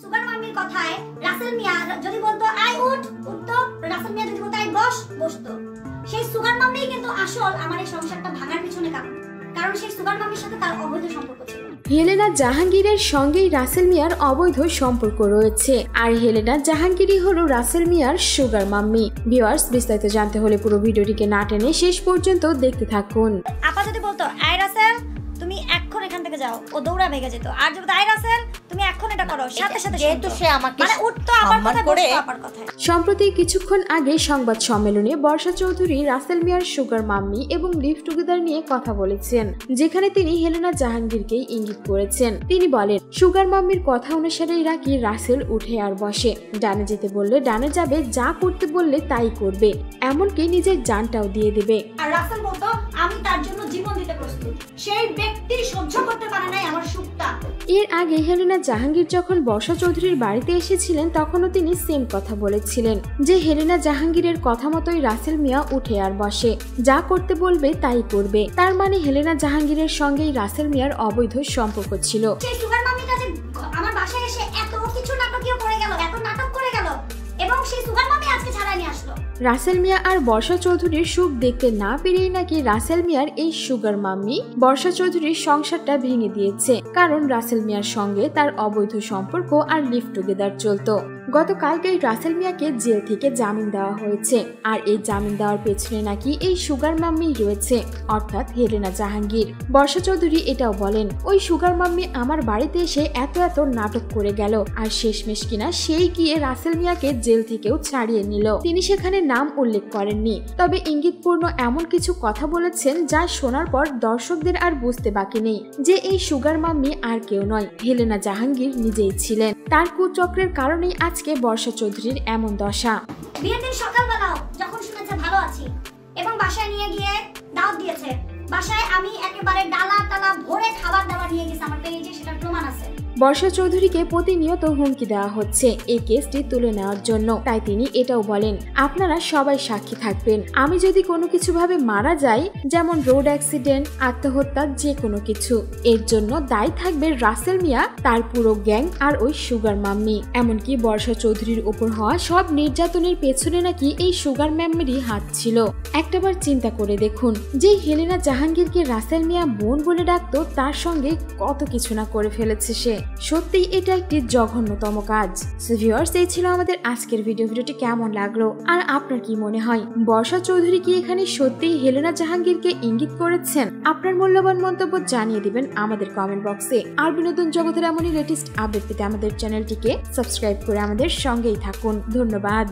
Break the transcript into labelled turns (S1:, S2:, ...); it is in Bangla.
S1: সুগার মাম্মির কথায় রাসেল মিয়া যদি বলতো আই উঠতো, রাসেল মিয়া যদি বলতো আই বসতো। সেই সুগার মাম্মিই কিন্তু আসল আমার এই সংসারটা ভাঙার পিছনে কারণ সেই সুগার মাম্মির সাথে তার অবৈধ সম্পর্ক ছিল।
S2: হেলেনা জাহাঙ্গীরের সঙ্গেই রাসেল মিয়ার অবৈধ সম্পর্ক রয়েছে, আর হেলেনা জাহাঙ্গীরই হলো রাসেল মিয়ার সুগার মাম্মি। ভিউয়ার্স, বিস্তারিত জানতে হলে পুরো ভিডিওটিকে না টেনে শেষ পর্যন্ত দেখতে থাকুন।
S1: আপা যদি বলতো আই রাসেল তুমি এখন এখান থেকে যাও, ও দৌড়া ভেগে যেত। আর যদি আই রাসেল তুমি এখন এটা করো, সাথে সাথে
S3: যেহেতু সে আমাকে
S1: মানে উঠতো আবার কথা করে আবার কথা।
S2: সম্প্রতি কিছুক্ষণ আগে সংবাদ সম্মেলনে বর্ষা চৌধুরী রাসেল মিয়ার সুগার মাম্মি এবং লিভ টুগেদার নিয়ে কথা বলেছেন, যেখানে তিনি হেলেনা জাহাঙ্গীরকে ইঙ্গিত করেছেন। তিনি বলেন, সুগার মাম্মির কথা অনুসারেই রাখি রাসেল উঠে আর বসে, ডানে যেতে বললে ডানে যাবে, যা করতে বললে তাই করবে, এমনকি নিজের জানটাও দিয়ে দেবে।
S1: আর রাসেল বলতো আমি তার জন্য জীবন দিতে প্রস্তুত, সেই ব্যক্তি সহ্য করতে পারে নাই আমার সুখটা।
S2: এর আগে হেলেনা জাহাঙ্গীর যখন বর্ষা চৌধুরীর বাড়িতে এসেছিলেন তখনও তিনি সেম কথা বলেছিলেন যে হেলেনা জাহাঙ্গীরের কথা মতোই রাসেল মিয়া উঠে আর বসে, যা করতে বলবে তাই করবে। তার মানে হেলেনা জাহাঙ্গীরের সঙ্গেই রাসেল মিয়ার অবৈধ সম্পর্ক ছিল।
S1: সেই সুগার মাম্মিটা যে আমার বাসায় এসে এত কিছু নাটকীয় করে গেল, এত নাটক করে গেল, এবং সেই সুগার মাম্মি আজকে ছাড়াই নিয়ে আসলো।
S2: রাসেল মিয়া আর বর্ষা চৌধুরীর সুখ দেখতে না পেরেই নাকি রাসেল মিয়ার এই সুগার মাম্মি বর্ষা চৌধুরীর সংসারটা ভেঙে দিয়েছে, কারণ রাসেল মিয়ার সঙ্গে তার অবৈধ সম্পর্ক আর লিভ টুগেদার চলতো। গতকালকেই রাসেল মিয়াকে জেল থেকে জামিন দেওয়া হয়েছে, আর এই জামিন দেওয়ার পেছনে নাকি এই সুগার মাম্মি রয়েছে, অর্থাৎ হেলেনা জাহাঙ্গীর। বর্ষা চৌধুরী এটাও বলেন, ওই সুগার মাম্মি আমার বাড়িতে এসে এত নাটক করে গেল, আর শেষমেশ কিনা সেই গিয়ে রাসেল মিয়াকে জেল থেকেও ছাড়িয়ে নিল। তিনি সেখানে নাম উল্লেখ করেননি, তবে ইঙ্গিতপূর্ণ এমন কিছু কথা বলেছেন যা শোনার পর দর্শকদের আর বুঝতে বাকি নেই যে এই সুগার মাম্মি আর কেউ নয়, হেলেনা জাহাঙ্গীর নিজেই ছিলেন। তার কুচক্রের কারণেই আজকে বর্ষা চৌধুরীর এমন দশা।
S1: বিয়ের দিন সকালবেলাও যখন শুনেছে ভালো আছি এবং বাসায় নিয়ে গিয়ে দাওয়াত দিয়েছে, বাসায় আমি একেবারে ডালা টালা ভরে খাবার দাবার নিয়ে গেছি, আমার পেজে সেটার প্রমাণ আছে।
S2: বর্ষা চৌধুরীকে প্রতিনিয়ত হুমকি দেওয়া হচ্ছে এই কেসটি তুলে নেওয়ার জন্য, তাই তিনি এটাও বলেন, আপনারা সবাই সাক্ষী থাকবেন, আমি যদি কোনো কিছু ভাবে মারা যাই, যেমন রোড অ্যাক্সিডেন্ট, আত্মহত্যা, যে কোনো কিছু, এর জন্য দায়ী থাকবে রাসেল মিয়া, তার পুরো গ্যাং আর ওই সুগার মাম্মি। এমনকি বর্ষা চৌধুরীর উপর হওয়া সব নির্যাতনের পেছনে নাকি এই সুগার মাম্মিরই হাত ছিল। একটাবার চিন্তা করে দেখুন, যে হেলেনা জাহাঙ্গীরকে রাসেল মিয়া বোন বলে ডাকতো, তার সঙ্গে কত কিছু না করে ফেলেছে সে। সত্যি এটা একটি জঘন্যতম কাজ। ভিউয়ার্স, এই ছিল আমাদের আজকের ভিডিওটি কেমন লাগলো আর আপনার কি মনে হয়, বর্ষা চৌধুরী কি এখানে সত্যিই হেলেনা জাহাঙ্গীরকে ইঙ্গিত করেছেন? আপনার মূল্যবান মন্তব্য জানিয়ে দিবেন আমাদের কমেন্ট বক্সে। আর বিনোদন জগতের এমনই লেটেস্ট আপডেট পেতে আমাদের চ্যানেলটিকে সাবস্ক্রাইব করে আমাদের সঙ্গেই থাকুন। ধন্যবাদ।